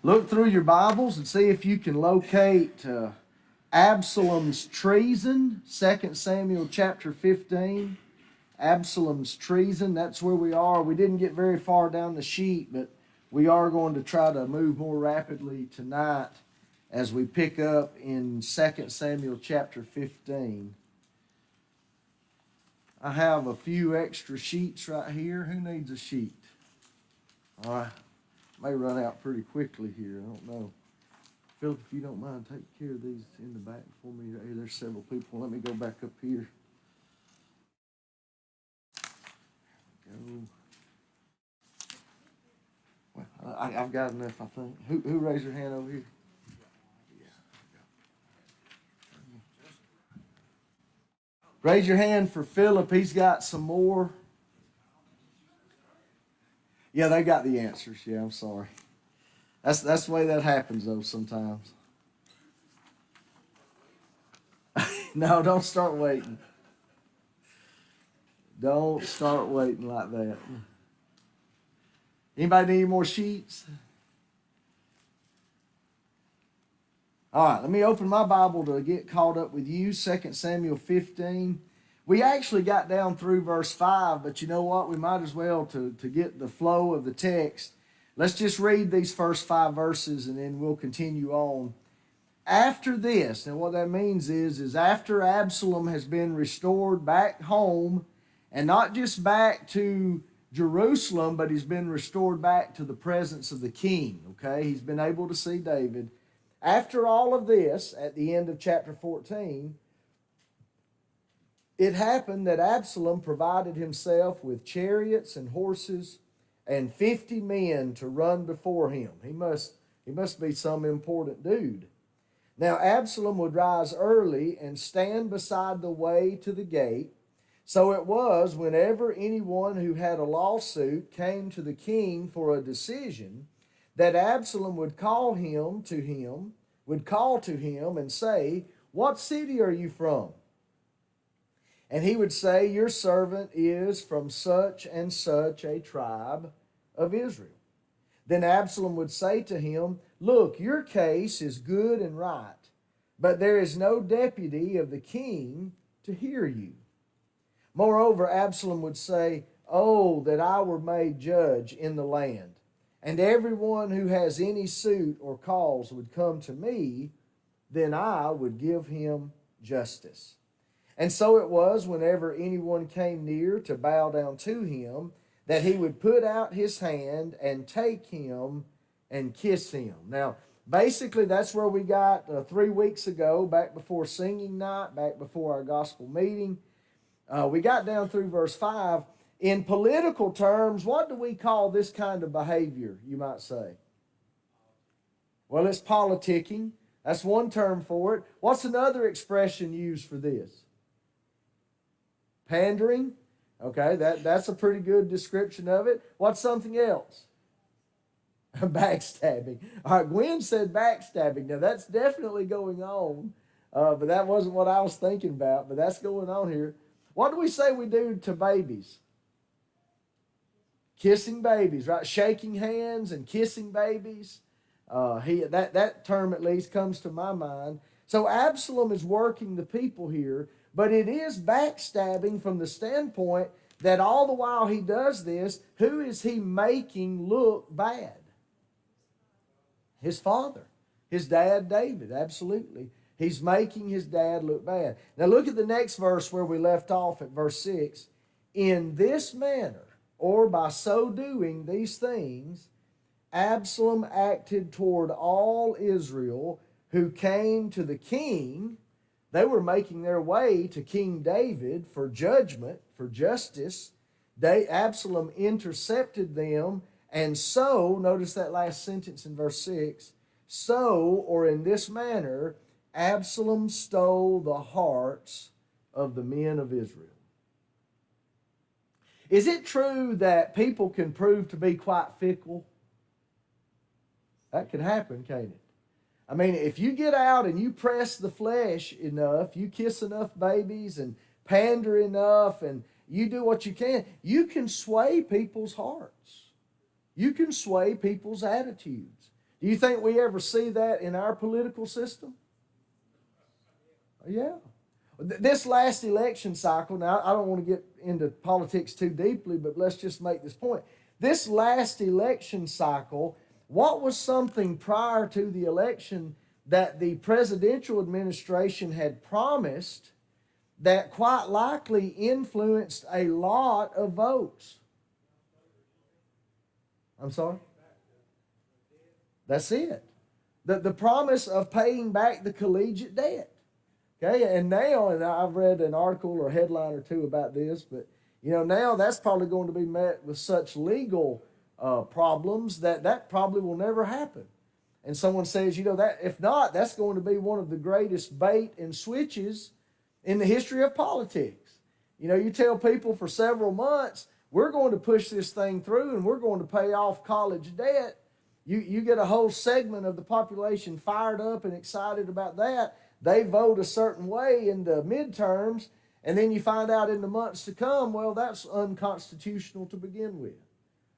Look through your Bibles and see if you can locate Absalom's treason, 2 Samuel chapter 15. Absalom's treason, that's where we are. We didn't get very far down the sheet, but we are going to try to move more rapidly tonight as we pick up in 2 Samuel chapter 15. I have a few extra sheets right here. Who needs a sheet? All right. May run out pretty quickly here. I don't know. Philip, if you don't mind, take care of these in the back for me. Hey, there's several people. Let me go back up here. Go. Well, I've got enough, I think. Who raised your hand over here? Raise your hand for Philip. He's got some more. Yeah, they got the answers. Yeah, I'm sorry. That's the way that happens, though, sometimes. No, don't start waiting. Don't start waiting like that. Anybody need any more sheets? All right, let me open my Bible to get caught up with you. 2 Samuel 15. We actually got down through verse 5, but you know what? We might as well, to get the flow of the text. Let's just read these first 5 verses and then we'll continue on. After this, and what that means is after Absalom has been restored back home, and not just back to Jerusalem, but he's been restored back to the presence of the king, okay? He's been able to see David. After all of this, at the end of chapter 14, it happened that Absalom provided himself with chariots and horses and 50 men to run before him. He must be some important dude. Now Absalom would rise early and stand beside the way to the gate. So it was whenever anyone who had a lawsuit came to the king for a decision, that Absalom would call to him and say, "What city are you from?" And he would say, "Your servant is from such and such a tribe of Israel." Then Absalom would say to him, "Look, your case is good and right, but there is no deputy of the king to hear you." Moreover, Absalom would say, "Oh, that I were made judge in the land, and everyone who has any suit or cause would come to me, then I would give him justice." And so it was, whenever anyone came near to bow down to him, that he would put out his hand and take him and kiss him. Now, basically, that's where we got 3 weeks ago, back before singing night, back before our gospel meeting. We got down through verse 5. In political terms, what do we call this kind of behavior, you might say? Well, it's politicking. That's one term for it. What's another expression used for this? Pandering. Okay, that's a pretty good description of it. What's something else? Backstabbing. All right, Gwen said backstabbing. Now, that's definitely going on, but that wasn't what I was thinking about, but that's going on here. What do we say we do to babies? Kissing babies, right? Shaking hands and kissing babies. That term at least comes to my mind. So Absalom is working the people here, but it is backstabbing from the standpoint that all the while he does this, who is he making look bad? His father, his dad David, absolutely. He's making his dad look bad. Now look at the next verse where we left off at verse 6. In this manner, or by so doing these things, Absalom acted toward all Israel who came to the king. They were making their way to King David for judgment, for justice. Absalom intercepted them, and so, notice that last sentence in verse 6, so, or in this manner, Absalom stole the hearts of the men of Israel. Is it true that people can prove to be quite fickle? That can happen, can't it? I mean, if you get out and you press the flesh enough, you kiss enough babies and pander enough and you do what you can sway people's hearts. You can sway people's attitudes. Do you think we ever see that in our political system? Yeah. This last election cycle, now I don't want to get into politics too deeply, but let's just make this point. This last election cycle, what was something prior to the election that the presidential administration had promised that quite likely influenced a lot of votes? I'm sorry? That's it. The promise of paying back the collegiate debt. Okay, and now, and I've read an article or a headline or two about this, but now that's probably going to be met with such legal problems that probably will never happen. And someone says, that if not, that's going to be one of the greatest bait and switches in the history of politics. You tell people for several months, we're going to push this thing through and we're going to pay off college debt. You get a whole segment of the population fired up and excited about that. They vote a certain way in the midterms, and then you find out in the months to come, well, that's unconstitutional to begin with,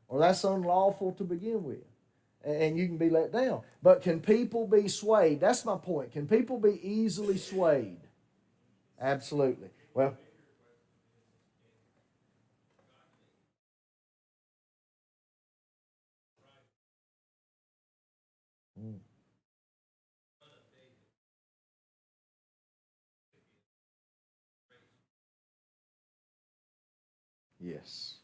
or that's unlawful to begin with, and you can be let down. But can people be swayed? That's my point. Can people be easily swayed? Absolutely. Well, yes.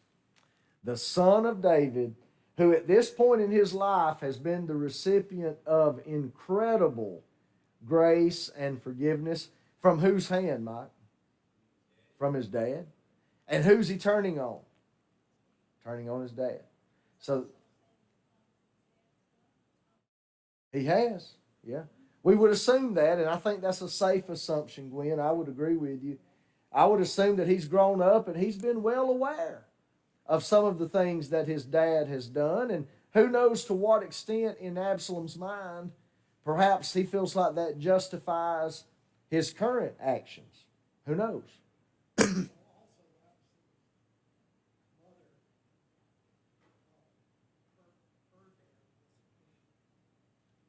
The Son of David, who at this point in his life has been the recipient of incredible grace and forgiveness. From whose hand, Mike? From his dad. And who's he turning on? Turning on his dad. So he has, yeah. We would assume that, and I think that's a safe assumption, Gwen. I would agree with you. I would assume that he's grown up and he's been well aware of some of the things that his dad has done, and who knows to what extent in Absalom's mind, perhaps he feels like that justifies his current actions. Who knows?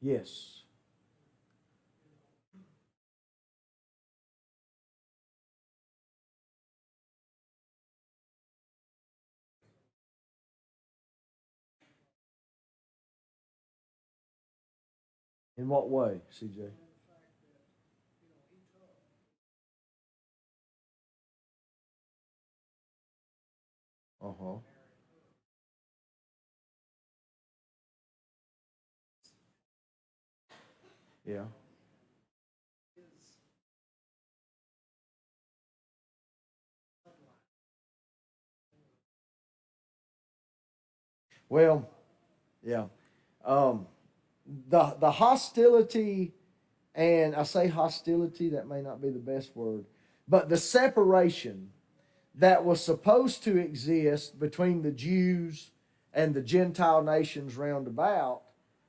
Yes. In what way, CJ? Uh-huh. Yeah. Well, yeah. Um, the hostility, and I say hostility, that may not be the best word, but the separation that was supposed to exist between the Jews and the Gentile nations round about,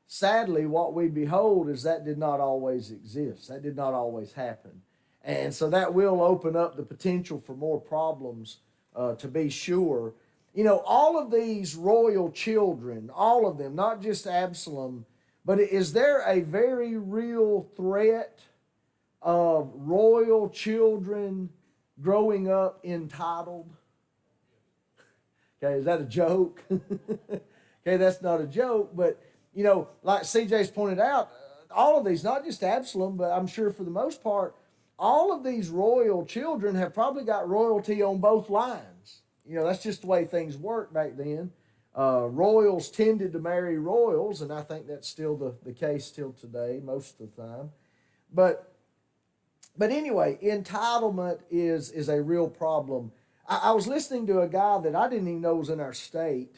sadly, what we behold is that did not always exist. That did not always happen. And so that will open up the potential for more problems, to be sure. All of these royal children, all of them, not just Absalom, but is there a very real threat of royal children growing up entitled? Okay, is that a joke? Okay, that's not a joke, but like CJ's pointed out, all of these, not just Absalom, but I'm sure for the most part, all of these royal children have probably got royalty on both lines. That's just the way things worked back then. Royals tended to marry royals, and I think that's still the case still today, most of the time. But anyway, entitlement is a real problem. I was listening to a guy that I didn't even know was in our state,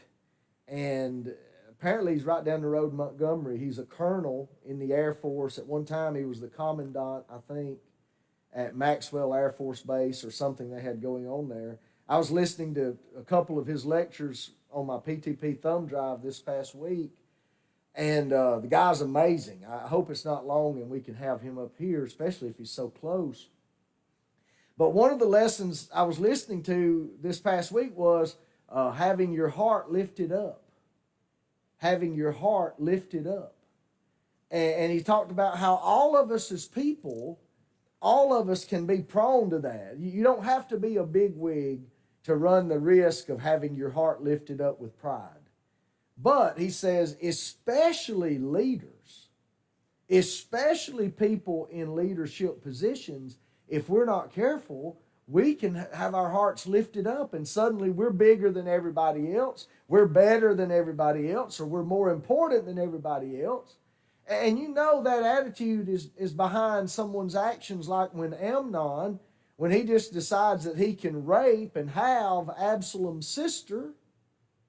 and apparently he's right down the road in Montgomery. He's a colonel in the Air Force. At one time, he was the commandant, I think, at Maxwell Air Force Base or something they had going on there. I was listening to a couple of his lectures on my PTP thumb drive this past week, and the guy's amazing. I hope it's not long and we can have him up here, especially if he's so close. But one of the lessons I was listening to this past week was having your heart lifted up. Having your heart lifted up. And he talked about how all of us as people, all of us can be prone to that. You don't have to be a bigwig to run the risk of having your heart lifted up with pride. But he says, especially leaders, especially people in leadership positions, if we're not careful, we can have our hearts lifted up and suddenly we're bigger than everybody else, we're better than everybody else, or we're more important than everybody else. And you know that attitude is behind someone's actions, like when Amnon, when he just decides that he can rape and have Absalom's sister,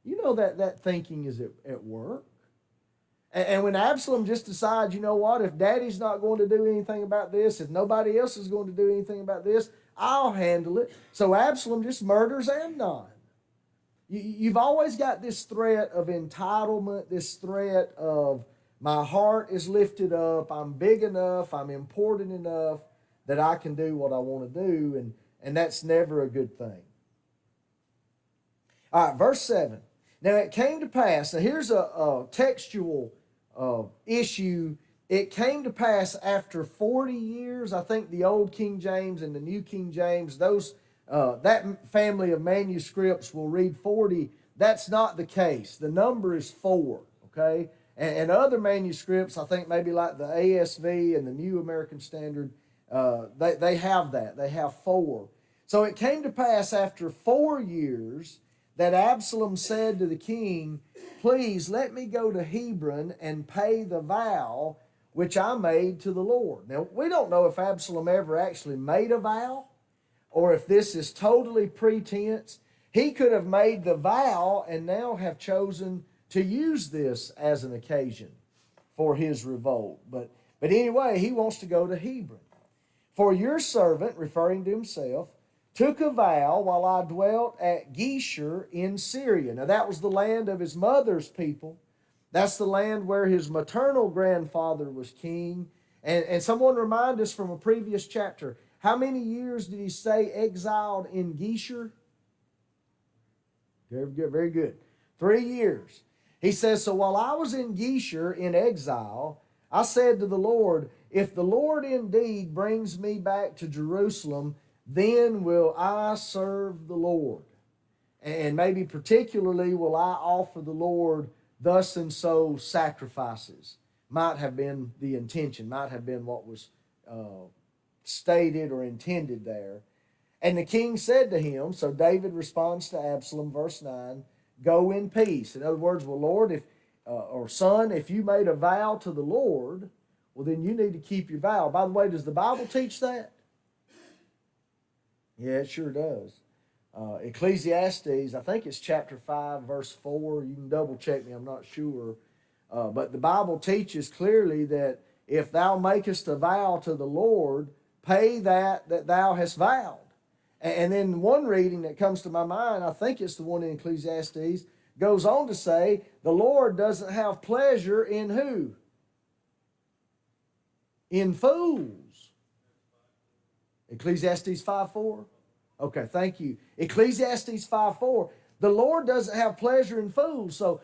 you know that thinking is at work. And when Absalom just decides, you know what, if daddy's not going to do anything about this, if nobody else is going to do anything about this, I'll handle it. So Absalom just murders Amnon. You've always got this threat of entitlement, this threat of my heart is lifted up, I'm big enough, I'm important enough that I can do what I want to do, and that's never a good thing. All right, verse 7. Now it came to pass, now here's a textual issue. It came to pass after 40 years, I think the Old King James and the New King James, that family of manuscripts will read 40. That's not the case. The number is 4, okay? And other manuscripts, I think maybe like the ASV and the New American Standard, they have that. They have 4. So it came to pass after 4 years that Absalom said to the king, please let me go to Hebron and pay the vow which I made to the Lord. Now, we don't know if Absalom ever actually made a vow or if this is totally pretense. He could have made the vow and now have chosen to use this as an occasion for his revolt. But anyway, he wants to go to Hebron. For your servant, referring to himself, took a vow while I dwelt at Geshur in Syria. Now that was the land of his mother's people. That's the land where his maternal grandfather was king. And someone remind us from a previous chapter, how many years did he stay exiled in Geshur? Very good, very good. 3 years. He says, so while I was in Geshur in exile, I said to the Lord, if the Lord indeed brings me back to Jerusalem, then will I serve the Lord. And maybe particularly will I offer the Lord thus and so sacrifices. Might have been the intention, might have been what was stated or intended there. And the king said to him, so David responds to Absalom, verse 9, go in peace. In other words, well, Lord, or son, if you made a vow to the Lord, well, then you need to keep your vow. By the way, does the Bible teach that? Yeah, it sure does. Ecclesiastes, I think it's chapter 5, verse 4. You can double check me, I'm not sure. But the Bible teaches clearly that if thou makest a vow to the Lord, pay that thou hast vowed. And then one reading that comes to my mind, I think it's the one in Ecclesiastes, goes on to say, the Lord doesn't have pleasure in who? In fools. Ecclesiastes 5:4? Okay, thank you. Ecclesiastes 5:4. The Lord doesn't have pleasure in fools. So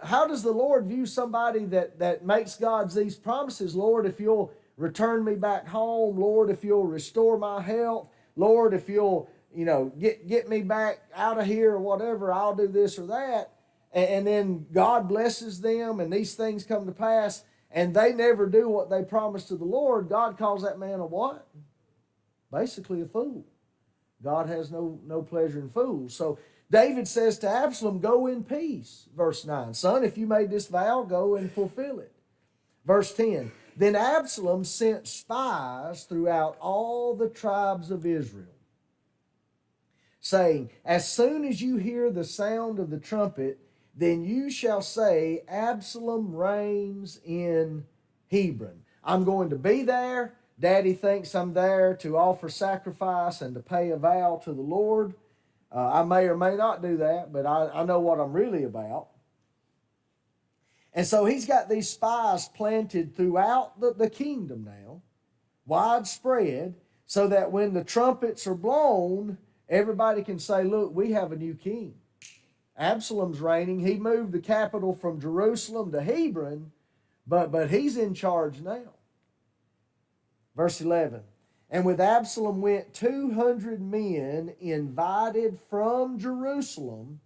how does the Lord view somebody that makes God these promises? Lord, if you'll return me back home. Lord, if you'll restore my health. Lord, if you'll, get me back out of here or whatever, I'll do this or that. And then God blesses them and these things come to pass and they never do what they promised to the Lord. God calls that man a what? Basically a fool. God has no pleasure in fools. So David says to Absalom, go in peace. Verse 9, son, if you made this vow, go and fulfill it. Verse 10, then Absalom sent spies throughout all the tribes of Israel, saying, as soon as you hear the sound of the trumpet, then you shall say, Absalom reigns in Hebron. I'm going to be there. Daddy thinks I'm there to offer sacrifice and to pay a vow to the Lord. I may or may not do that, but I know what I'm really about. And so he's got these spies planted throughout the kingdom now, widespread, so that when the trumpets are blown, everybody can say, look, we have a new king. Absalom's reigning. He moved the capital from Jerusalem to Hebron, But he's in charge now. Verse 11. And with Absalom went 200 men invited from Jerusalem,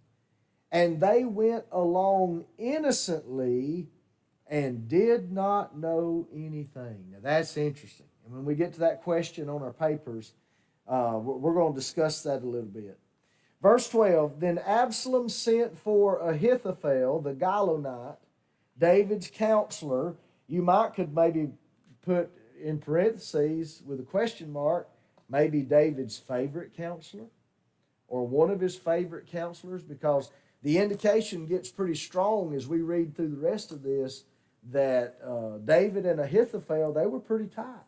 and they went along innocently and did not know anything. Now that's interesting. And when we get to that question on our papers, we're going to discuss that a little bit. Verse 12, then Absalom sent for Ahithophel, the Gilonite, David's counselor. You could maybe put in parentheses with a question mark, maybe David's favorite counselor or one of his favorite counselors, because the indication gets pretty strong as we read through the rest of this that David and Ahithophel, they were pretty tight.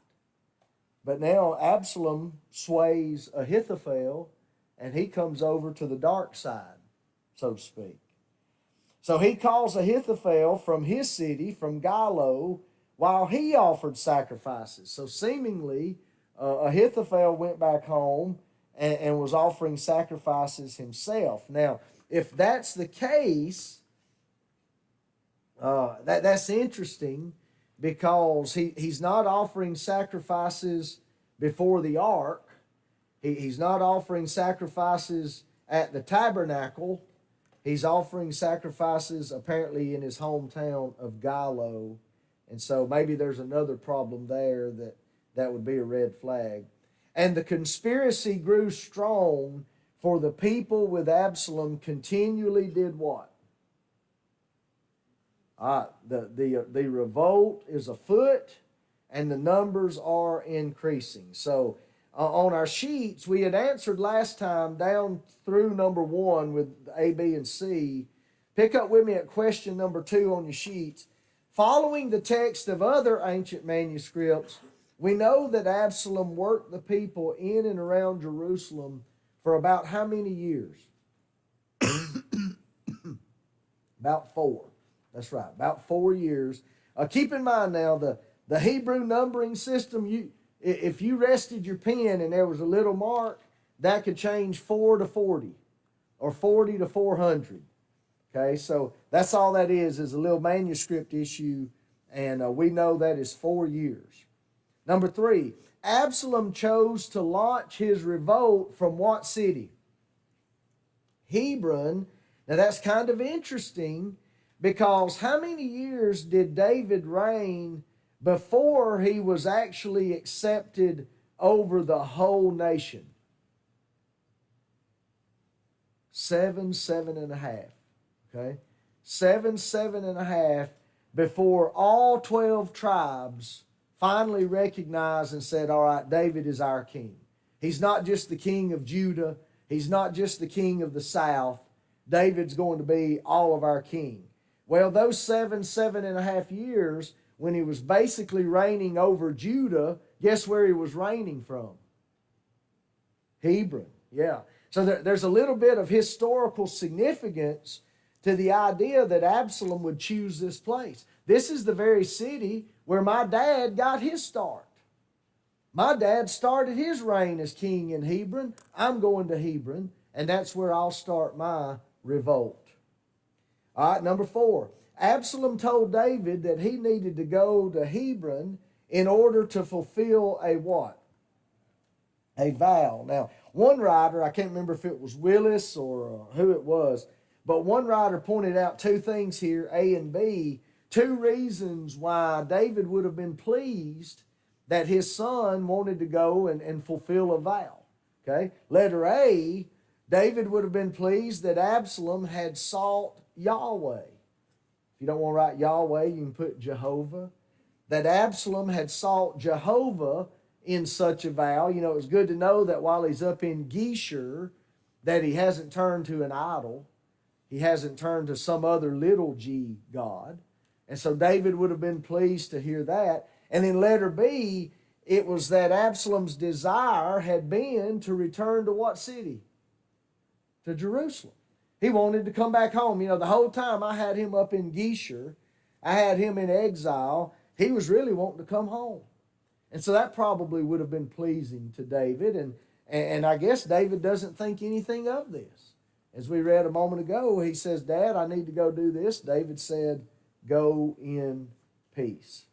But now Absalom sways Ahithophel, and he comes over to the dark side, so to speak. So he calls Ahithophel from his city, from Gilo, while he offered sacrifices. So seemingly, Ahithophel went back home and was offering sacrifices himself. Now, if that's the case, that's interesting, because he's not offering sacrifices before the ark. He's not offering sacrifices at the tabernacle. He's offering sacrifices apparently in his hometown of Gilo. And so maybe there's another problem there that would be a red flag. And the conspiracy grew strong, for the people with Absalom continually did what? The revolt is afoot, and the numbers are increasing. So on our sheets, we had answered last time down through number 1 with A, B, and C. Pick up with me at question number 2 on your sheets. Following the text of other ancient manuscripts, we know that Absalom worked the people in and around Jerusalem for about how many years? About 4. That's right, about 4 years. Keep in mind now, the Hebrew numbering system, if you rested your pen and there was a little mark, that could change 4 to 40 or 40 to 400. Okay, so that's all that is a little manuscript issue, and we know that is 4 years. Number 3, Absalom chose to launch his revolt from what city? Hebron. Now that's kind of interesting, because how many years did David reign before he was actually accepted over the whole nation? 7.5. Okay? 7.5 before all 12 tribes finally recognized and said, all right, David is our king. He's not just the king of Judah. He's not just the king of the south. David's going to be all of our king. Well, those 7.5 years, when he was basically reigning over Judah, guess where he was reigning from? Hebron. Yeah. So there's a little bit of historical significance to the idea that Absalom would choose this place. This is the very city where my dad got his start. My dad started his reign as king in Hebron. I'm going to Hebron, and that's where I'll start my revolt. All right, number 4. Absalom told David that he needed to go to Hebron in order to fulfill a what? A vow. Now, one writer, I can't remember if it was Willis or who it was, but one writer pointed out 2 things here, A and B, 2 reasons why David would have been pleased that his son wanted to go and fulfill a vow. Okay? Letter A, David would have been pleased that Absalom had sought Yahweh. If you don't want to write Yahweh, you can put Jehovah. That Absalom had sought Jehovah in such a vow. You know, it was good to know that while he's up in Geshur, that he hasn't turned to an idol. He hasn't turned to some other little g god. And so David would have been pleased to hear that. And in letter B, it was that Absalom's desire had been to return to what city? To Jerusalem. He wanted to come back home. You know, the whole time I had him up in Geshur, I had him in exile, he was really wanting to come home. And so that probably would have been pleasing to David. And I guess David doesn't think anything of this. As we read a moment ago, he says, Dad, I need to go do this. David said, go in peace.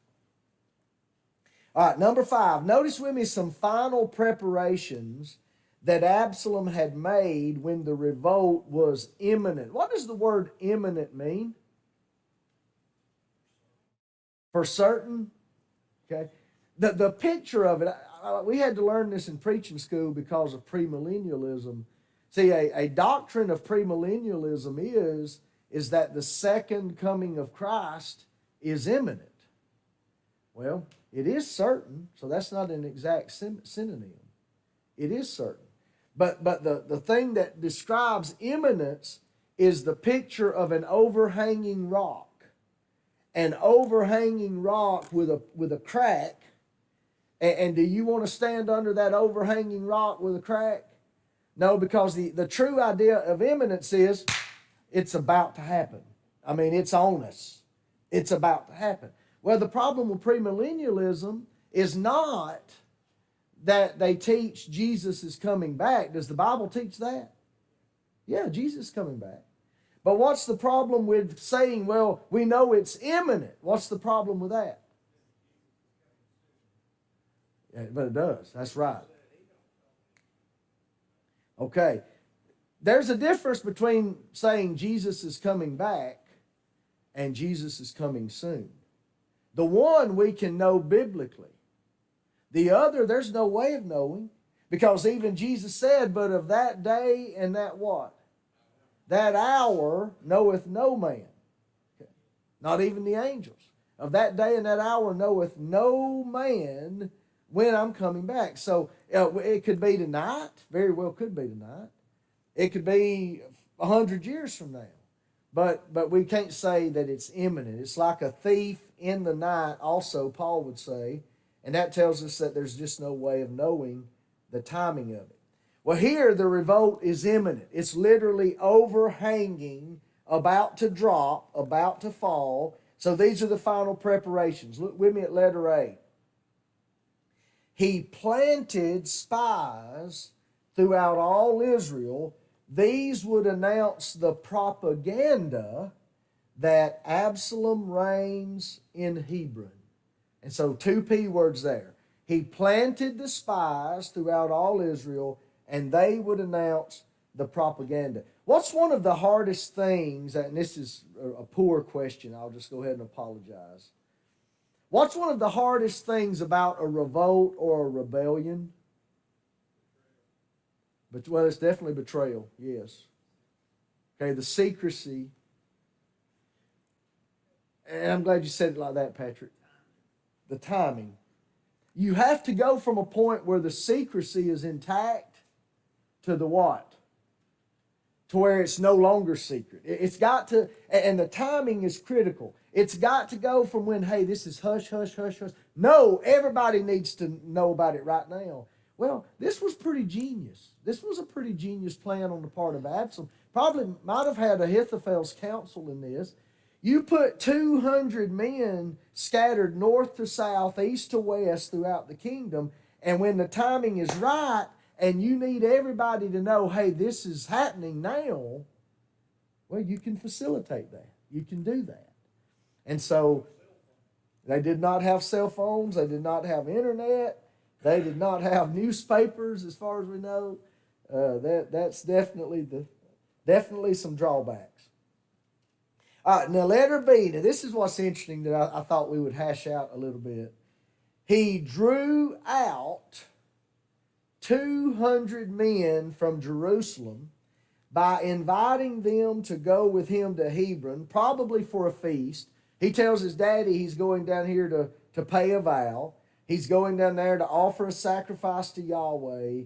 All right, number 5. Notice with me some final preparations that Absalom had made when the revolt was imminent. What does the word imminent mean? For certain? Okay. The picture of it, we had to learn this in preaching school because of premillennialism. See, a doctrine of premillennialism is that the second coming of Christ is imminent. Well, it is certain, so that's not an exact synonym. It is certain. But the thing that describes imminence is the picture of an overhanging rock. An overhanging rock with a crack. And do you want to stand under that overhanging rock with a crack? No, because the true idea of imminence is it's about to happen. I mean, it's on us. It's about to happen. Well, the problem with premillennialism is not that they teach Jesus is coming back. Does the Bible teach that? Yeah, Jesus is coming back. But what's the problem with saying, well, we know it's imminent? What's the problem with that? Yeah, but it does. That's right. Okay. There's a difference between saying Jesus is coming back and Jesus is coming soon. The one we can know biblically. The other, there's no way of knowing, because even Jesus said, but of that day and that what? That hour knoweth no man. Okay. Not even the angels. Of that day and that hour knoweth no man when I'm coming back. So it could be tonight. Very well could be tonight. It could be 100 years from now. But we can't say that it's imminent. It's like a thief in the night, also, Paul would say. And that tells us that there's just no way of knowing the timing of it. Well, here the revolt is imminent. It's literally overhanging, about to drop, about to fall. So these are the final preparations. Look with me at letter A. He planted spies throughout all Israel. These would announce the propaganda that Absalom reigns in Hebron. And so 2 P words there. He planted the spies throughout all Israel, and they would announce the propaganda. What's one of the hardest things, and this is a poor question, I'll just go ahead and apologize. What's one of the hardest things about a revolt or a rebellion? But, well, it's definitely betrayal, yes. Okay, the secrecy. And I'm glad you said it like that, Patrick. The timing. You have to go from a point where the secrecy is intact to the what? To where it's no longer secret. It's got to, and the timing is critical. It's got to go from when, hey, this is hush, hush, hush, hush. No, everybody needs to know about it right now. Well, this was pretty genius. This was a pretty genius plan on the part of Absalom. Probably might have had Ahithophel's counsel in this. You put 200 men scattered north to south, east to west throughout the kingdom, and when the timing is right and you need everybody to know, hey, this is happening now, well, you can facilitate that. You can do that. And so they did not have cell phones. They did not have internet. They did not have newspapers, as far as we know. That's definitely some drawbacks. All right, now letter B. Now this is what's interesting that I thought we would hash out a little bit. He drew out 200 men from Jerusalem by inviting them to go with him to Hebron, probably for a feast. He tells his daddy he's going down here to pay a vow. He's going down there to offer a sacrifice to Yahweh.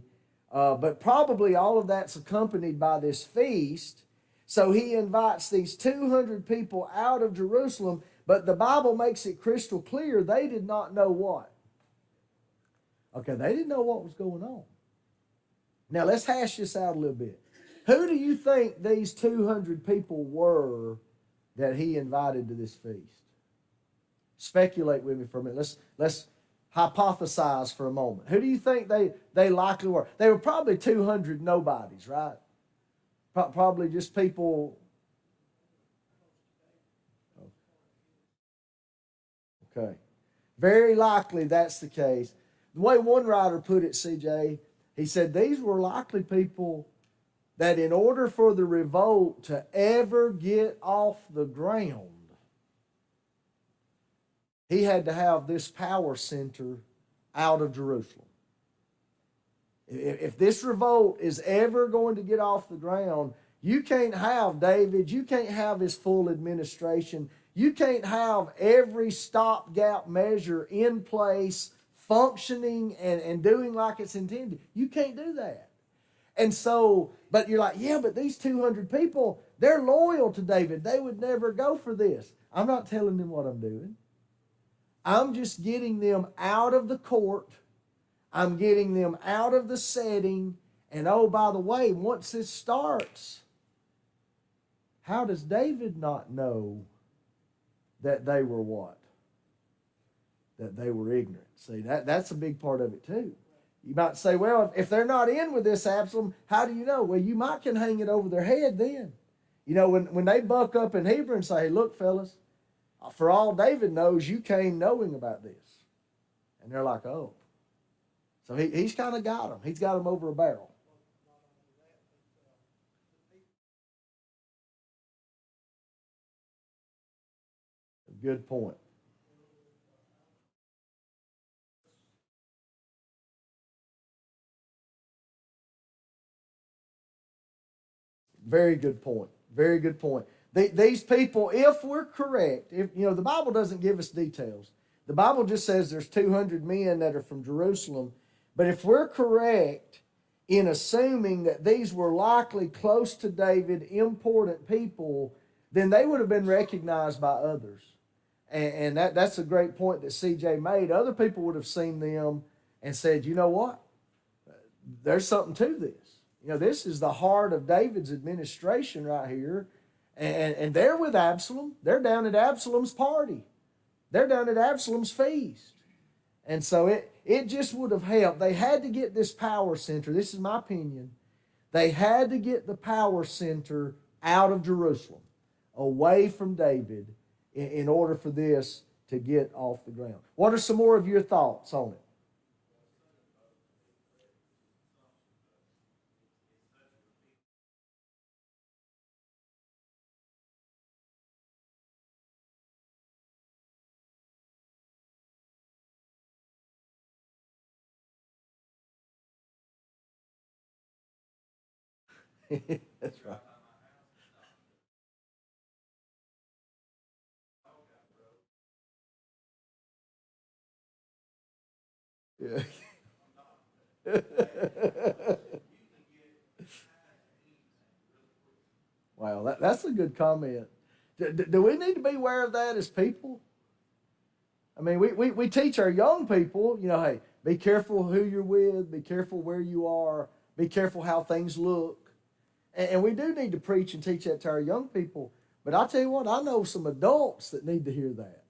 But probably all of that's accompanied by this feast. So he invites these 200 people out of Jerusalem, but the Bible makes it crystal clear they did not know what. Okay, they didn't know what was going on. Now let's hash this out a little bit. Who do you think these 200 people were that he invited to this feast? Speculate with me for a minute. Let's hypothesize for a moment. Who do you think they likely were? They were probably 200 nobodies, right? Probably just people. Okay. Very likely that's the case. The way one writer put it, CJ, he said these were likely people that in order for the revolt to ever get off the ground, he had to have this power center out of Jerusalem. If this revolt is ever going to get off the ground, you can't have David, you can't have his full administration, you can't have every stopgap measure in place, functioning and doing like it's intended. You can't do that. And so, but you're like, yeah, but these 200 people, they're loyal to David. They would never go for this. I'm not telling them what I'm doing. I'm just getting them out of the court. I'm getting them out of the setting. And oh, by the way, once this starts, how does David not know that they were what? That they were ignorant. See, that's a big part of it too. You might say, well, if they're not in with this, Absolom, how do you know? Well, you might can hang it over their head then. You know, when they buck up in Hebrew and say, hey, look, fellas, for all David knows, you came knowing about this. And they're like, oh. So he's kind of got them. He's got them over a barrel. Good point. Very good point. Very good point. These people, if we're correct, if you know, the Bible doesn't give us details. The Bible just says there's 200 men that are from Jerusalem. But if we're correct in assuming that these were likely close to David, important people, then they would have been recognized by others. And that's a great point that CJ made. Other people would have seen them and said, you know what? There's something to this. You know, this is the heart of David's administration right here. And they're with Absalom. They're down at Absalom's party. They're down at Absalom's feast. And so it just would have helped. They had to get this power center. This is my opinion. They had to get the power center out of Jerusalem, away from David, in order for this to get off the ground. What are some more of your thoughts on it? That's right. Yeah. Wow, that's a good comment. Do we need to be aware of that as people? I mean, we teach our young people, you know, hey, be careful who you're with, be careful where you are, be careful how things look. And we do need to preach and teach that to our young people. But I tell you what, I know some adults that need to hear that.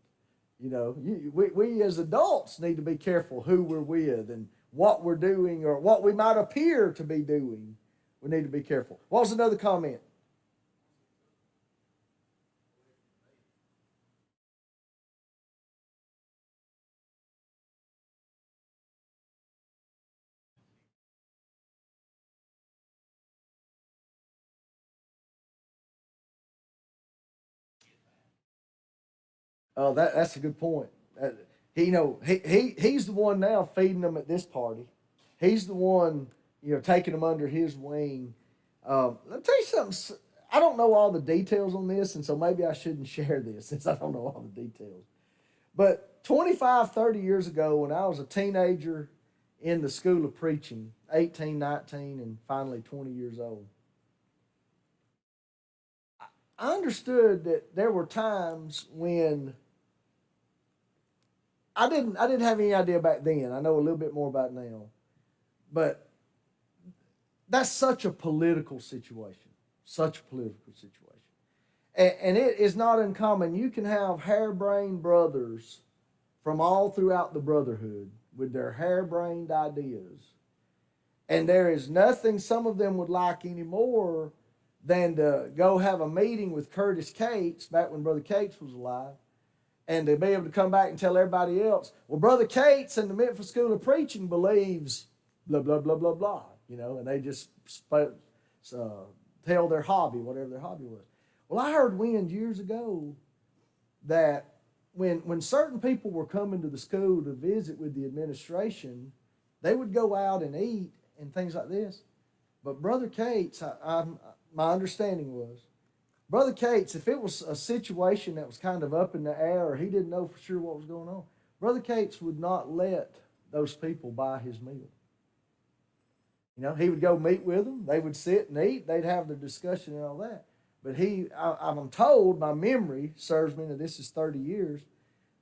You know, we as adults need to be careful who we're with and what we're doing or what we might appear to be doing. We need to be careful. What was another comment? Oh, that's a good point. He's the one now feeding them at this party. He's the one, you know, taking them under his wing. Let me tell you something. I don't know all the details on this, and so maybe I shouldn't share this since I don't know all the details. But 25, 30 years ago, when I was a teenager in the school of preaching, 18, 19, and finally 20 years old, I understood that there were times when I didn't have any idea back then. I know a little bit more about it now. But that's such a political situation. Such a political situation. And it is not uncommon. You can have harebrained brothers from all throughout the brotherhood with their harebrained ideas. And there is nothing some of them would like any more than to go have a meeting with Curtis Cates, back when Brother Cates was alive, and to be able to come back and tell everybody else, well, Brother Cates in the Memphis School of Preaching believes blah, blah, blah, blah, blah, and they just tell their hobby, whatever their hobby was. Well, I heard wind years ago that when certain people were coming to the school to visit with the administration, they would go out and eat and things like this. But Brother Cates, my understanding was, Brother Cates, if it was a situation that was kind of up in the air or he didn't know for sure what was going on, Brother Cates would not let those people buy his meal. He would go meet with them. They would sit and eat. They'd have their discussion and all that. But I'm told, my memory serves me, and this is 30 years,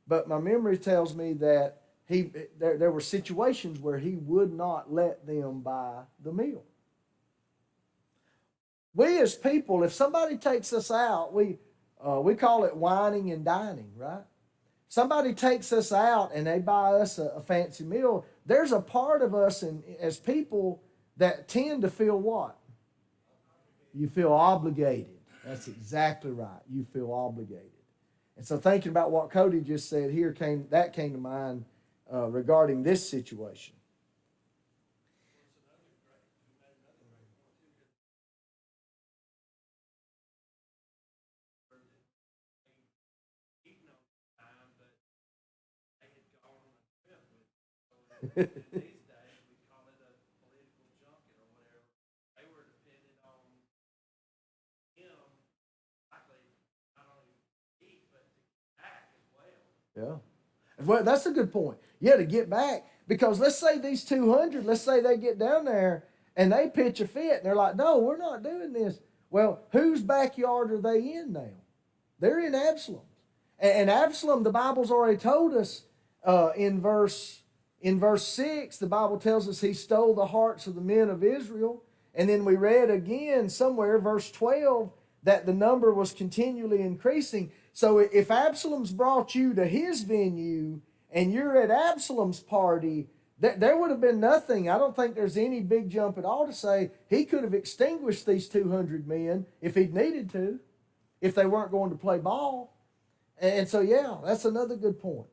but my memory tells me that there were situations where he would not let them buy the meal. We as people, if somebody takes us out, we call it wining and dining, right? Somebody takes us out and they buy us a fancy meal. There's a part of us as people that tend to feel what? You feel obligated. That's exactly right. You feel obligated. And so thinking about what Cody just said here came to mind regarding this situation. These days we call it a political junket or whatever. They were dependent on him, likely not only to eat but to get back as well. Yeah. Well, that's a good point. Yeah, to get back. Because let's say these 200, let's say they get down there and they pitch a fit and they're like, no, we're not doing this. Well, whose backyard are they in now? They're in Absalom's. And Absalom, the Bible's already told us in verse 6, the Bible tells us he stole the hearts of the men of Israel. And then we read again somewhere, verse 12, that the number was continually increasing. So if Absalom's brought you to his venue and you're at Absalom's party, there would have been nothing. I don't think there's any big jump at all to say he could have extinguished these 200 men if he'd needed to, if they weren't going to play ball. And so, yeah, that's another good point.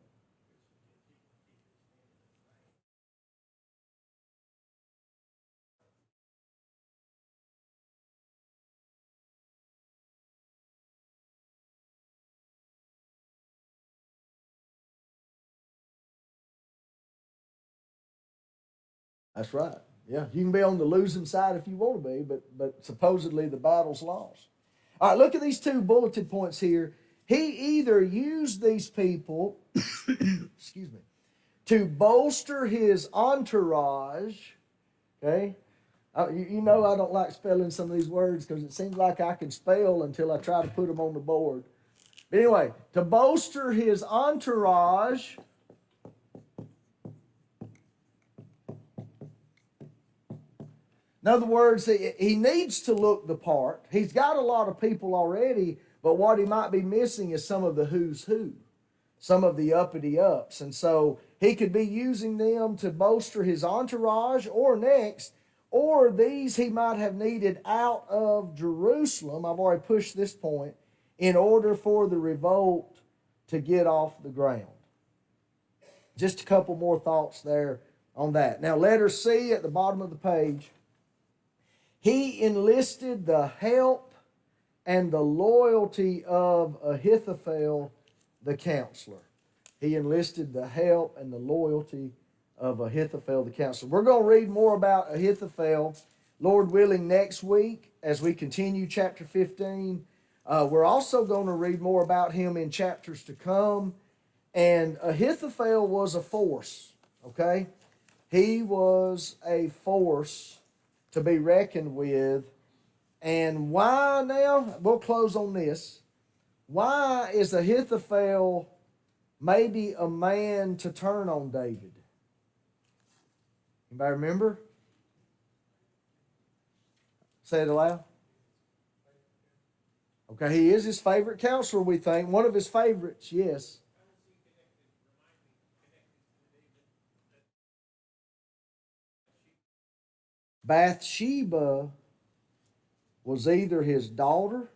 That's right. Yeah, you can be on the losing side if you want to be, but supposedly the battle's lost. All right, look at these two bulleted points here. He either used these people, excuse me, to bolster his entourage. Okay, you know I don't like spelling some of these words because it seems like I can spell until I try to put them on the board. But anyway, to bolster his entourage. In other words, he needs to look the part. He's got a lot of people already, but what he might be missing is some of the who's who, some of the uppity ups. And so he could be using them to bolster his entourage, or these he might have needed out of Jerusalem. I've already pushed this point, in order for the revolt to get off the ground. Just a couple more thoughts there on that. Now, letter C at the bottom of the page. He enlisted the help and the loyalty of Ahithophel, the counselor. He enlisted the help and the loyalty of Ahithophel, the counselor. We're going to read more about Ahithophel, Lord willing, next week as we continue chapter 15. We're also going to read more about him in chapters to come. And Ahithophel was a force, okay? He was a force to be reckoned with. And why now? We'll close on this. Why is Ahithophel maybe a man to turn on David? Anybody remember? Say it aloud. Okay, he is his favorite counselor, we think. One of his favorites, yes. Bathsheba was either his daughter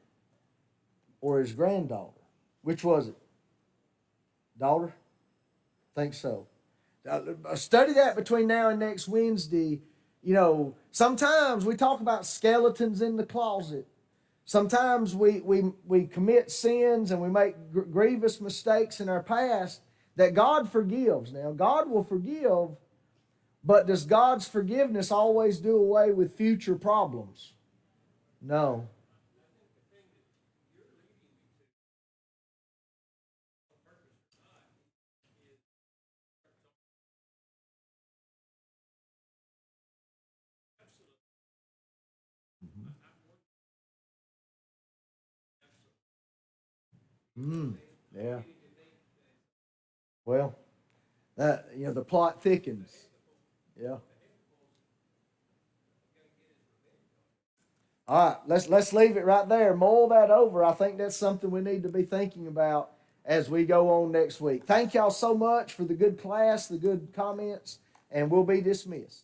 or his granddaughter. Which was it? Daughter? Think so. Study that between now and next Wednesday. You know, sometimes we talk about skeletons in the closet. Sometimes we commit sins and we make grievous mistakes in our past that God forgives. Now, God will forgive, but does God's forgiveness always do away with future problems? No. Mm, yeah. Well, that the plot thickens. Yeah. All right, let's leave it right there. Mull that over. I think that's something we need to be thinking about as we go on next week. Thank y'all so much for the good class, the good comments, and we'll be dismissed.